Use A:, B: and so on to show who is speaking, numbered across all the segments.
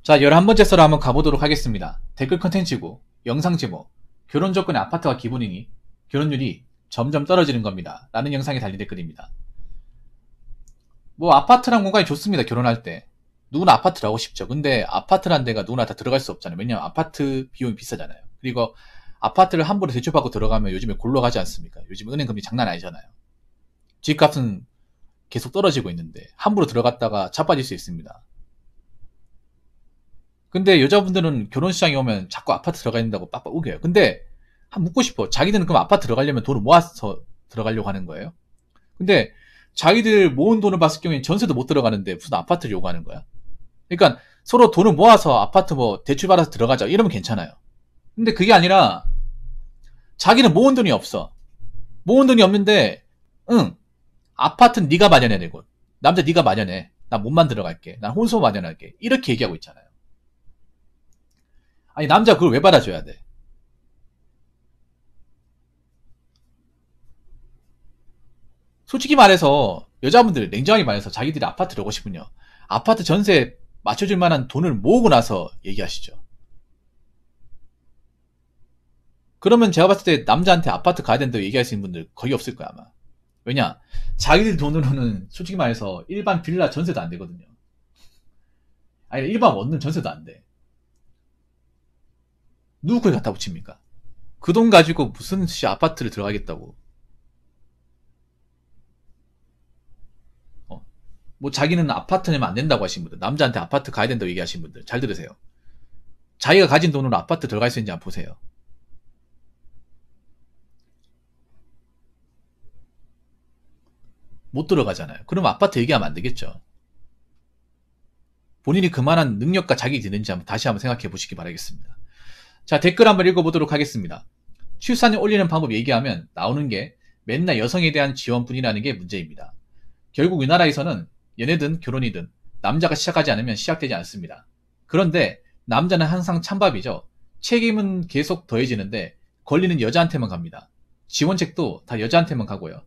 A: 자, 11번째 썰을 한번 가보도록 하겠습니다. 댓글 컨텐츠고 영상 제목, 결혼 조건의 아파트가 기본이니 결혼율이 점점 떨어지는 겁니다. 라는 영상에 달린 댓글입니다. 뭐 아파트란 공간이 좋습니다. 결혼할 때 누구나 아파트를 하고 싶죠. 근데 아파트란 데가 누구나 다 들어갈 수 없잖아요. 왜냐면 아파트 비용이 비싸잖아요. 그리고 아파트를 함부로 대출받고 들어가면 요즘에 굴러가지 않습니까? 요즘 은행 금리 장난 아니잖아요. 집값은 계속 떨어지고 있는데 함부로 들어갔다가 자빠질 수 있습니다. 근데 여자분들은 결혼시장에 오면 자꾸 아파트 들어가야 된다고 빡빡 우겨요. 근데 한 묻고 싶어. 자기들은 그럼 아파트 들어가려면 돈을 모아서 들어가려고 하는 거예요? 근데 자기들 모은 돈을 봤을 경우에 전세도 못 들어가는데 무슨 아파트를 요구하는 거야? 그러니까 서로 돈을 모아서 아파트 뭐 대출받아서 들어가자 이러면 괜찮아요. 근데 그게 아니라 자기는 모은 돈이 없어. 모은 돈이 없는데 응, 아파트는 네가 마련해야 되고 남자 네가 마련해. 나 몸만 들어갈게. 난 혼수 마련할게. 이렇게 얘기하고 있잖아요. 아니 남자 그걸 왜 받아줘야 돼? 솔직히 말해서 여자분들 냉정하게 말해서 자기들이 아파트를 오고 싶으면 아파트 전세 맞춰줄 만한 돈을 모으고 나서 얘기하시죠. 그러면 제가 봤을 때 남자한테 아파트 가야 된다고 얘기할 수 있는 분들 거의 없을 거야 아마. 왜냐? 자기들 돈으로는 솔직히 말해서 일반 빌라 전세도 안 되거든요. 아니 일반 원룸 전세도 안 돼. 누구 거기 갖다 붙입니까? 그 돈 가지고 무슨 아파트를 들어가겠다고. 뭐 자기는 아파트 내면 안 된다고 하신 분들, 남자한테 아파트 가야 된다고 얘기하신 분들 잘 들으세요. 자기가 가진 돈으로 아파트 들어갈 수 있는지 한번 보세요. 못 들어가잖아요. 그럼 아파트 얘기하면 안 되겠죠. 본인이 그만한 능력과 자격이 있는지 다시 한번 생각해 보시기 바라겠습니다. 자, 댓글 한번 읽어보도록 하겠습니다. 출산율 올리는 방법 얘기하면 나오는 게 맨날 여성에 대한 지원뿐이라는 게 문제입니다. 결국 우리나라에서는 연애든 결혼이든 남자가 시작하지 않으면 시작되지 않습니다. 그런데 남자는 항상 찬밥이죠. 책임은 계속 더해지는데 권리는 여자한테만 갑니다. 지원책도 다 여자한테만 가고요.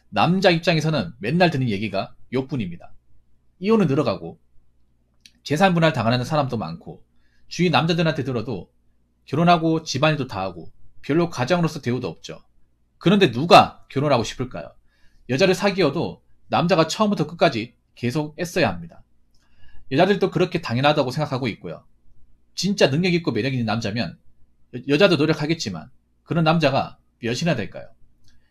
A: 남자 입장에서는 맨날 듣는 얘기가 욕뿐입니다. 이혼은 늘어가고 재산 분할 당하는 사람도 많고 주위 남자들한테 들어도 결혼하고 집안일도 다 하고 별로 가장으로서 대우도 없죠. 그런데 누가 결혼하고 싶을까요? 여자를 사귀어도 남자가 처음부터 끝까지 계속 애써야 합니다. 여자들도 그렇게 당연하다고 생각하고 있고요. 진짜 능력 있고 매력 있는 남자면 여자도 노력하겠지만 그런 남자가 몇이나 될까요?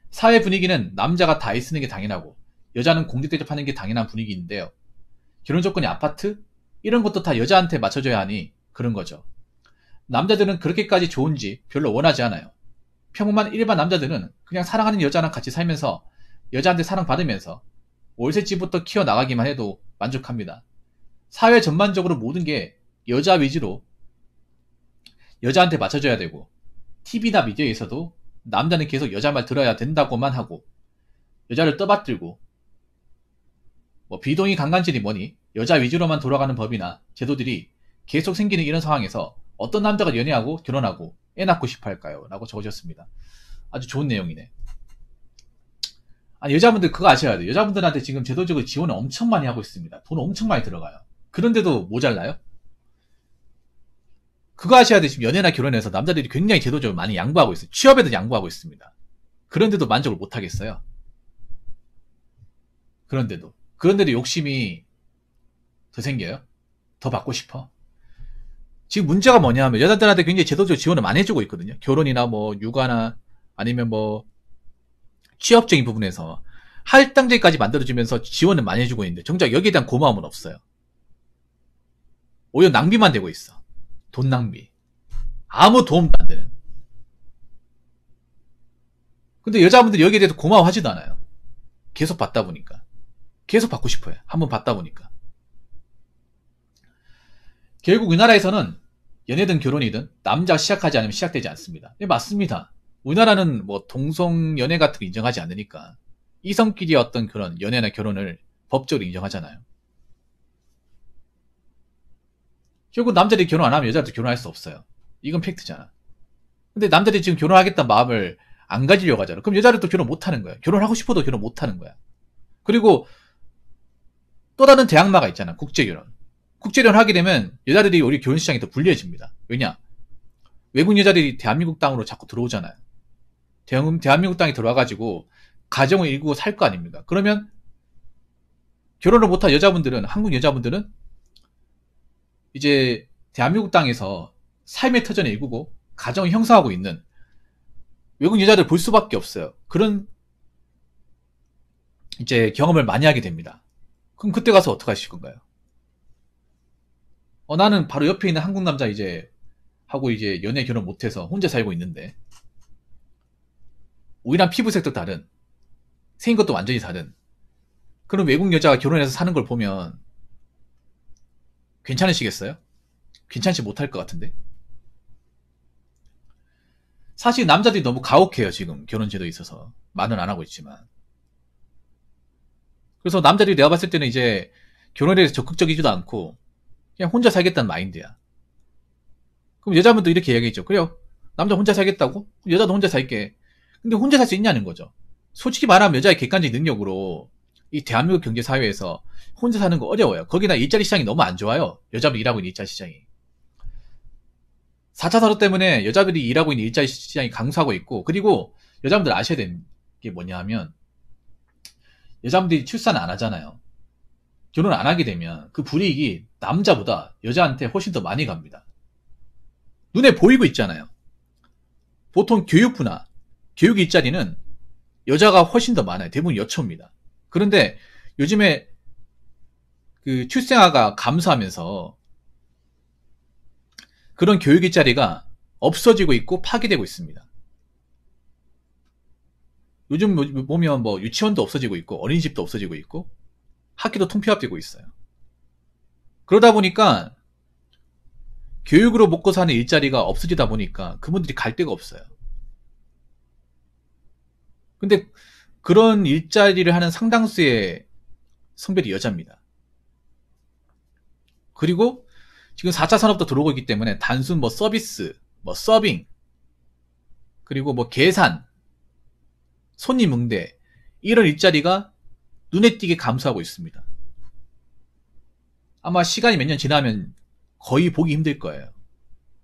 A: 사회 분위기는 남자가 다 애쓰는 게 당연하고 여자는 공직 대접하는 게 당연한 분위기인데요. 결혼 조건이 아파트? 이런 것도 다 여자한테 맞춰줘야 하니 그런 거죠. 남자들은 그렇게까지 좋은지 별로 원하지 않아요. 평범한 일반 남자들은 그냥 사랑하는 여자랑 같이 살면서 여자한테 사랑받으면서 월세집부터 키워나가기만 해도 만족합니다. 사회 전반적으로 모든 게 여자 위주로 여자한테 맞춰줘야 되고 TV나 미디어에서도 남자는 계속 여자 말 들어야 된다고만 하고 여자를 떠받들고 뭐 비동의 강간질이 뭐니 여자 위주로만 돌아가는 법이나 제도들이 계속 생기는 이런 상황에서 어떤 남자가 연애하고 결혼하고 애 낳고 싶어 할까요? 라고 적으셨습니다. 아주 좋은 내용이네. 아니 여자분들 그거 아셔야 돼요. 여자분들한테 지금 제도적으로 지원을 엄청 많이 하고 있습니다. 돈 엄청 많이 들어가요. 그런데도 모자라요? 그거 아셔야 돼요. 지금 연애나 결혼해서 남자들이 굉장히 제도적으로 많이 양보하고 있어요. 취업에도 양보하고 있습니다. 그런데도 만족을 못 하겠어요. 그런데도 욕심이 더 생겨요? 더 받고 싶어? 지금 문제가 뭐냐 하면 여자들한테 굉장히 제도적 지원을 많이 해주고 있거든요. 결혼이나 뭐 육아나 아니면 뭐 취업적인 부분에서 할당제까지 만들어주면서 지원을 많이 해주고 있는데 정작 여기에 대한 고마움은 없어요. 오히려 낭비만 되고 있어. 돈 낭비. 아무 도움도 안 되는. 근데 여자분들이 여기에 대해서 고마워하지도 않아요. 계속 받다 보니까. 계속 받고 싶어요. 한번 받다 보니까. 결국 우리나라에서는 연애든 결혼이든 남자가 시작하지 않으면 시작되지 않습니다. 네, 맞습니다. 우리나라는 뭐 동성 연애 같은 거 인정하지 않으니까 이성끼리의 어떤 그런 연애나 결혼을 법적으로 인정하잖아요. 결국 남자들이 결혼 안 하면 여자도 결혼할 수 없어요. 이건 팩트잖아. 근데 남자들이 지금 결혼하겠다는 마음을 안 가지려고 하잖아. 그럼 여자들도 결혼 못 하는 거야. 결혼하고 싶어도 결혼 못 하는 거야. 그리고 또 다른 대항마가 있잖아. 국제결혼. 국제결혼을 하게 되면 여자들이 우리 결혼 시장이 더 불리해집니다. 왜냐? 외국 여자들이 대한민국 땅으로 자꾸 들어오잖아요. 대한민국 땅에 들어와가지고 가정을 이루고 살 거 아닙니까? 그러면 결혼을 못한 여자분들은, 한국 여자분들은 이제 대한민국 땅에서 삶의 터전을 이루고 가정을 형성하고 있는 외국 여자들 볼 수밖에 없어요. 그런 이제 경험을 많이 하게 됩니다. 그럼 그때 가서 어떻게 하실 건가요? 나는 바로 옆에 있는 한국 남자 이제 하고 이제 연애 결혼 못해서 혼자 살고 있는데, 우리랑 피부색도 다른, 생긴 것도 완전히 다른 그런 외국 여자가 결혼해서 사는 걸 보면 괜찮으시겠어요? 괜찮지 못할 것 같은데. 사실 남자들이 너무 가혹해요. 지금 결혼제도에 있어서 말은 안 하고 있지만. 그래서 남자들이 내가 봤을 때는 이제 결혼에 대해서 적극적이지도 않고 그냥 혼자 살겠다는 마인드야. 그럼 여자분도 이렇게 이야기했죠. 그래요, 남자 혼자 살겠다고? 여자도 혼자 살게. 근데 혼자 살 수 있냐는 거죠. 솔직히 말하면 여자의 객관적 능력으로 이 대한민국 경제사회에서 혼자 사는 거 어려워요. 거기다 일자리 시장이 너무 안 좋아요. 여자분이 일하고 있는 일자리 시장이. 4차 산업 때문에 여자들이 일하고 있는 일자리 시장이 강수하고 있고, 그리고 여자분들 아셔야 되는 게 뭐냐 하면, 여자분들이 출산 안 하잖아요. 결혼을 안 하게 되면 그 불이익이 남자보다 여자한테 훨씬 더 많이 갑니다. 눈에 보이고 있잖아요. 보통 교육부나 교육 일자리는 여자가 훨씬 더 많아요. 대부분 여초입니다. 그런데 요즘에 그 출생아가 감소하면서 그런 교육 일자리가 없어지고 있고 파괴되고 있습니다. 요즘 보면 뭐 유치원도 없어지고 있고 어린이집도 없어지고 있고 학교도 통폐합되고 있어요. 그러다 보니까 교육으로 먹고 사는 일자리가 없어지다 보니까 그분들이 갈 데가 없어요. 근데 그런 일자리를 하는 상당수의 성별이 여자입니다. 그리고 지금 4차 산업도 들어오고 있기 때문에 단순 뭐 서비스, 뭐 서빙, 그리고 뭐 계산, 손님 응대, 이런 일자리가 눈에 띄게 감소하고 있습니다. 아마 시간이 몇 년 지나면 거의 보기 힘들 거예요.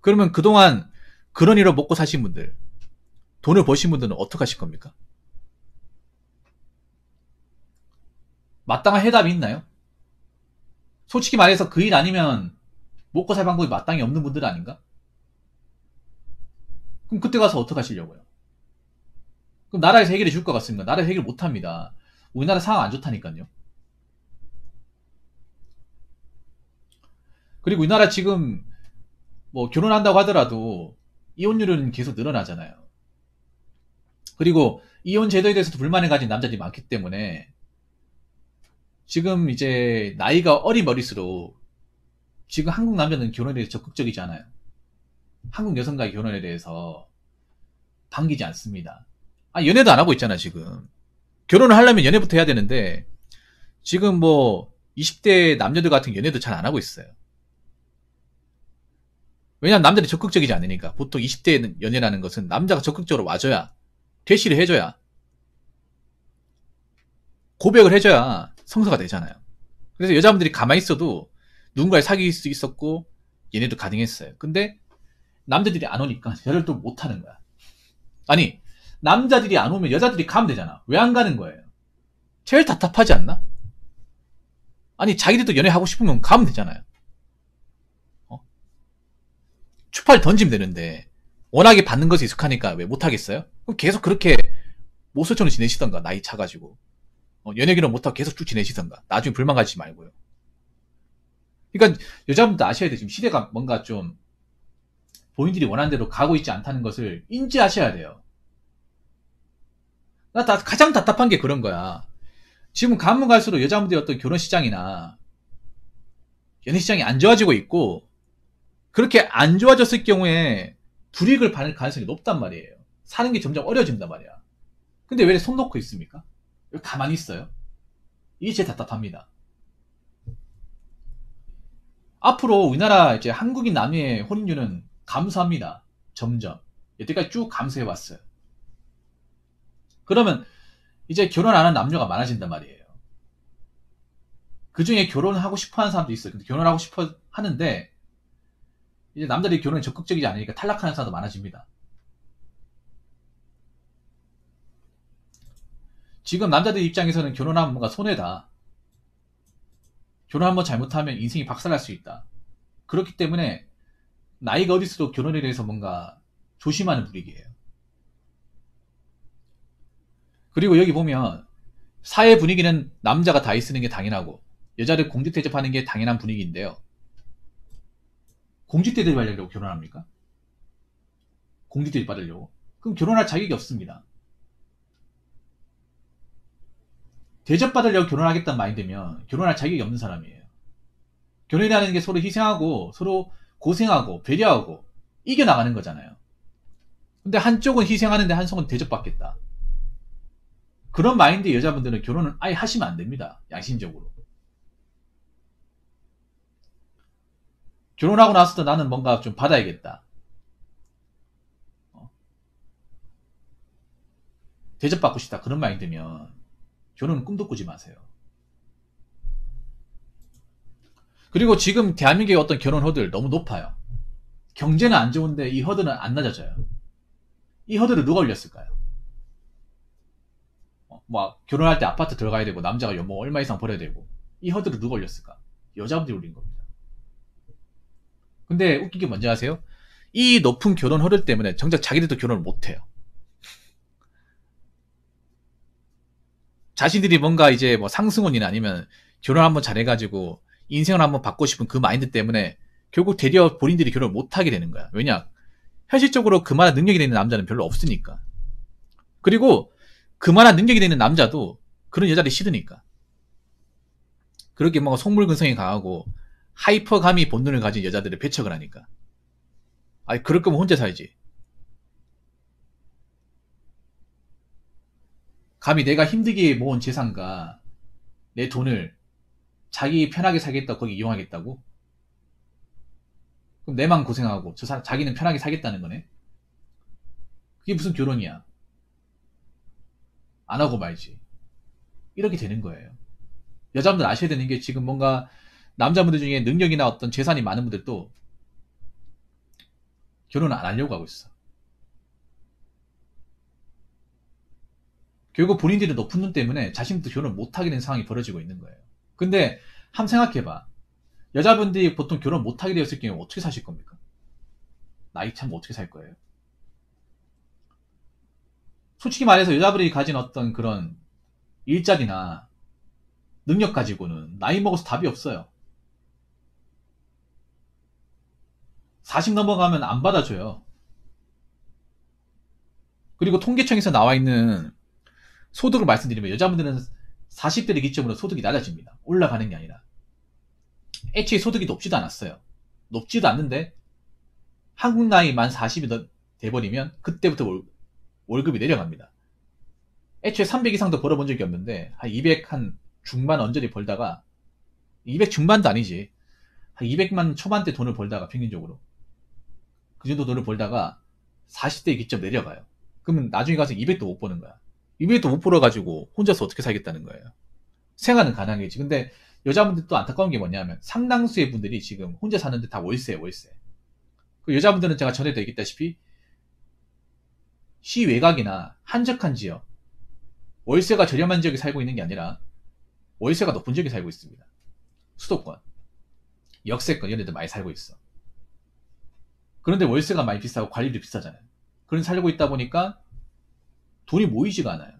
A: 그러면 그동안 그런 일로 먹고 사신 분들, 돈을 버신 분들은 어떻게 하실 겁니까? 마땅한 해답이 있나요? 솔직히 말해서 그 일 아니면 먹고 살 방법이 마땅히 없는 분들 아닌가? 그럼 그때 가서 어떻게 하시려고요? 그럼 나라에서 해결해 줄 것 같습니다. 나라에서 해결 못 합니다. 우리나라 상황 안 좋다니까요. 그리고 우리나라 지금 뭐 결혼한다고 하더라도 이혼율은 계속 늘어나잖아요. 그리고 이혼 제도에 대해서도 불만을 가진 남자들이 많기 때문에 지금 이제 나이가 어리버릴수록 지금 한국 남자는 결혼에 대해서 적극적이지 않아요. 한국 여성과의 결혼에 대해서 반기지 않습니다. 연애도 안 하고 있잖아 지금. 결혼을 하려면 연애부터 해야 되는데 지금 뭐 20대 남녀들 같은 연애도 잘 안 하고 있어요. 왜냐면 남자들이 적극적이지 않으니까. 보통 20대 연애라는 것은 남자가 적극적으로 와줘야, 대시를 해줘야, 고백을 해줘야 성사가 되잖아요. 그래서 여자분들이 가만히 있어도 누군가를 사귈 수 있었고 연애도 가능했어요. 근데 남자들이 안 오니까 여자를 또 못하는 거야. 아니, 남자들이 안 오면 여자들이 가면 되잖아. 왜 안 가는 거예요? 제일 답답하지 않나? 아니, 자기들도 연애하고 싶으면 가면 되잖아요. 추파를 던지면 되는데 워낙에 받는 것에 익숙하니까 왜 못하겠어요? 그럼 계속 그렇게 모쏠처럼 지내시던가, 나이 차가지고. 연애 결혼 못하고 계속 쭉 지내시던가. 나중에 불만 가지지 말고요. 그러니까 여자분도 아셔야 돼요. 지금 시대가 뭔가 좀 본인들이 원하는 대로 가고 있지 않다는 것을 인지하셔야 돼요. 가장 답답한 게 그런 거야. 지금 가면 갈수록 여자분들이 어떤 결혼 시장이나 연애 시장이 안 좋아지고 있고, 그렇게 안 좋아졌을 경우에 불이익을 받을 가능성이 높단 말이에요. 사는 게 점점 어려워진단 말이야. 근데 왜 손 놓고 있습니까? 왜 가만히 있어요? 이게 제일 답답합니다. 앞으로 우리나라 이제 한국인 남녀의 혼인율은 감소합니다. 점점. 여태까지 쭉 감소해왔어요. 그러면 이제 결혼 안 하는 남녀가 많아진단 말이에요. 그 중에 결혼하고 싶어 하는 사람도 있어요. 근데 결혼하고 싶어 하는데, 이제 남자들이 결혼에 적극적이지 않으니까 탈락하는 사람도 많아집니다. 지금 남자들 입장에서는 결혼하면 뭔가 손해다. 결혼 한번 잘못하면 인생이 박살날 수 있다. 그렇기 때문에 나이가 어디서도 결혼에 대해서 뭔가 조심하는 분위기예요. 그리고 여기 보면 사회 분위기는 남자가 다이 쓰는 게 당연하고 여자를 공직 대접하는 게 당연한 분위기인데요. 공직 대접 받으려고 결혼합니까? 공직 대접 받으려고? 그럼 결혼할 자격이 없습니다. 대접받으려고 결혼하겠다는 마인드면 결혼할 자격이 없는 사람이에요. 결혼이라는 게 서로 희생하고 서로 고생하고 배려하고 이겨나가는 거잖아요. 근데 한쪽은 희생하는데 한쪽은 대접받겠다. 그런 마인드의 여자분들은 결혼을 아예 하시면 안 됩니다. 양심적으로. 결혼하고 나서도 나는 뭔가 좀 받아야겠다. 대접받고 싶다. 그런 마인드면 결혼은 꿈도 꾸지 마세요. 그리고 지금 대한민국의 어떤 결혼 허들 너무 높아요. 경제는 안 좋은데 이 허들은 안 낮아져요. 이 허들을 누가 올렸을까요? 뭐 결혼할 때 아파트 들어가야 되고 남자가 연봉 얼마 이상 벌어야 되고 이 허들을 누가 올렸을까? 여자분들이 올린 겁니다. 근데 웃긴 게 뭔지 아세요? 이 높은 결혼 허들 때문에 정작 자기들도 결혼을 못해요. 자신들이 뭔가 이제 뭐 상승혼이나 아니면 결혼 한번 잘해가지고 인생을 한번 받고 싶은 그 마인드 때문에 결국 되려 본인들이 결혼을 못하게 되는 거야. 왜냐? 현실적으로 그만한 능력이 되는 남자는 별로 없으니까. 그리고 그만한 능력이 되는 남자도 그런 여자를 싫으니까. 그렇게 뭔가 속물근성이 강하고 하이퍼감이 본능을 가진 여자들을 배척을 하니까. 아니 그럴 거면 혼자 살지. 감히 내가 힘들게 모은 재산과 내 돈을 자기 편하게 살겠다고 거기 이용하겠다고? 그럼 내만 고생하고 자기는 편하게 살겠다는 거네? 그게 무슨 결혼이야? 안 하고 말지. 이렇게 되는 거예요. 여자분들 아셔야 되는 게 지금 뭔가 남자분들 중에 능력이나 어떤 재산이 많은 분들도 결혼을 안 하려고 하고 있어. 결국 본인들이 높은 눈 때문에 자신도 결혼을 못하게 된 상황이 벌어지고 있는 거예요. 근데 한번 생각해봐. 여자분들이 보통 결혼 못하게 되었을 경우 어떻게 사실 겁니까? 나이 참 어떻게 살 거예요? 솔직히 말해서 여자분들이 가진 어떤 그런 일자리나 능력 가지고는 나이 먹어서 답이 없어요. 40 넘어가면 안 받아줘요. 그리고 통계청에서 나와 있는 소득을 말씀드리면 여자분들은 40대를 기점으로 소득이 낮아집니다. 올라가는 게 아니라. 애초에 소득이 높지도 않았어요. 높지도 않는데 한국 나이 만 40이 돼버리면 그때부터 월급이 내려갑니다. 애초에 300 이상도 벌어본 적이 없는데 한 200 한 중반 언저리 벌다가 200 중반도 아니지. 한 200만 초반대 돈을 벌다가 평균적으로 그 정도 돈을 벌다가 40대 기점 내려가요. 그러면 나중에 가서 200도 못 버는 거야. 200도 못 벌어가지고 혼자서 어떻게 살겠다는 거예요. 생활은 가능하겠지. 근데 여자분들 또 안타까운 게 뭐냐면 상당수의 분들이 지금 혼자 사는데 다 월세예요. 월세. 그 여자분들은 제가 전에도 얘기했다시피 시외곽이나 한적한 지역 월세가 저렴한 지역에 살고 있는 게 아니라 월세가 높은 지역에 살고 있습니다. 수도권, 역세권 이런 데도 많이 살고 있어. 그런데 월세가 많이 비싸고 관리도 비싸잖아요. 그런 살고 있다 보니까 돈이 모이지가 않아요.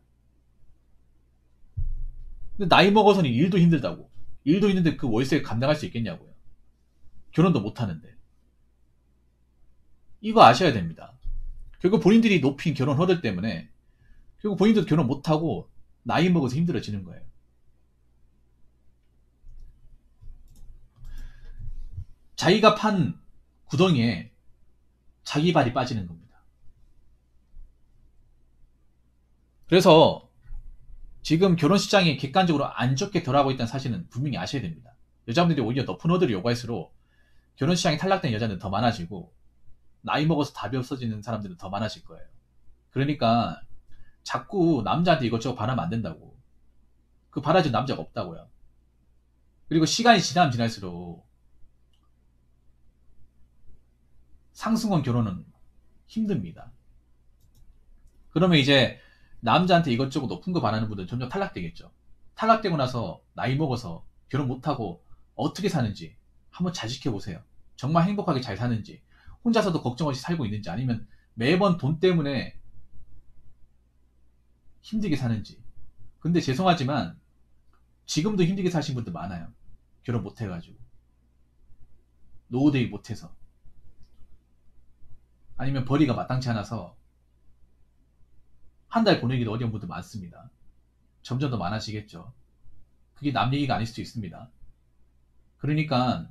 A: 근데 나이 먹어서는 일도 힘들다고. 일도 있는데 그 월세 감당할 수 있겠냐고요. 결혼도 못 하는데. 이거 아셔야 됩니다. 결국 본인들이 높인 결혼 허들 때문에 결국 본인들도 결혼 못하고 나이 먹어서 힘들어지는 거예요. 자기가 판 구덩이에 자기 발이 빠지는 겁니다. 그래서 지금 결혼 시장이 객관적으로 안 좋게 돌아가고 있다는 사실은 분명히 아셔야 됩니다. 여자분들이 오히려 높은 허들을 요구할수록 결혼 시장이 탈락된 여자는 더 많아지고 나이 먹어서 답이 없어지는 사람들은 더 많아질 거예요. 그러니까 자꾸 남자한테 이것저것 바라면 안 된다고. 그 바라줄 남자가 없다고요. 그리고 시간이 지나면 지날수록 상승원 결혼은 힘듭니다. 그러면 이제 남자한테 이것저것 높은 거 바라는 분들은 점점 탈락되겠죠. 탈락되고 나서 나이 먹어서 결혼 못하고 어떻게 사는지 한번 잘 지켜보세요. 정말 행복하게 잘 사는지, 혼자서도 걱정 없이 살고 있는지, 아니면 매번 돈 때문에 힘들게 사는지. 근데 죄송하지만 지금도 힘들게 사신 분들 많아요. 결혼 못해가지고, 노후대비 못해서, 아니면 벌이가 마땅치 않아서 한 달 보내기도 어려운 분들 많습니다. 점점 더 많아지겠죠. 그게 남 얘기가 아닐 수도 있습니다. 그러니까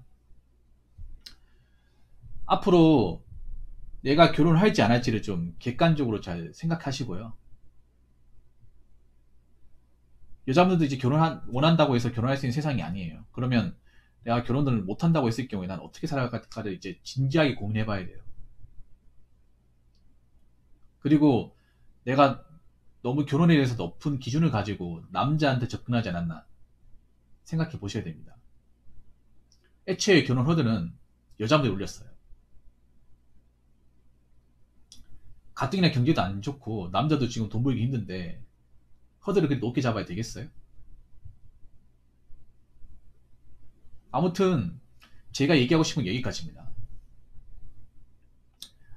A: 앞으로 내가 결혼을 할지 안 할지를 좀 객관적으로 잘 생각하시고요. 여자분들도 이제 원한다고 해서 결혼할 수 있는 세상이 아니에요. 그러면 내가 결혼을 못한다고 했을 경우에 난 어떻게 살아갈까를 이제 진지하게 고민해 봐야 돼요. 그리고 내가 너무 결혼에 대해서 높은 기준을 가지고 남자한테 접근하지 않았나 생각해 보셔야 됩니다. 애초에 결혼 허들은 여자분들이 올렸어요. 가뜩이나 경제도 안 좋고 남자도 지금 돈 벌기 힘든데 허들을 그렇게 높게 잡아야 되겠어요? 아무튼 제가 얘기하고 싶은 게 여기까지입니다.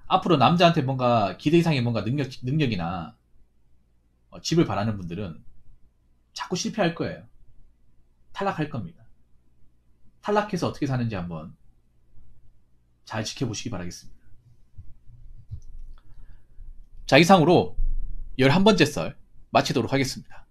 A: 앞으로 남자한테 뭔가 기대 이상의 뭔가 능력이나 집을 바라는 분들은 자꾸 실패할 거예요. 탈락할 겁니다. 탈락해서 어떻게 사는지 한번 잘 지켜보시기 바라겠습니다. 자, 이상으로 11번째 썰 마치도록 하겠습니다.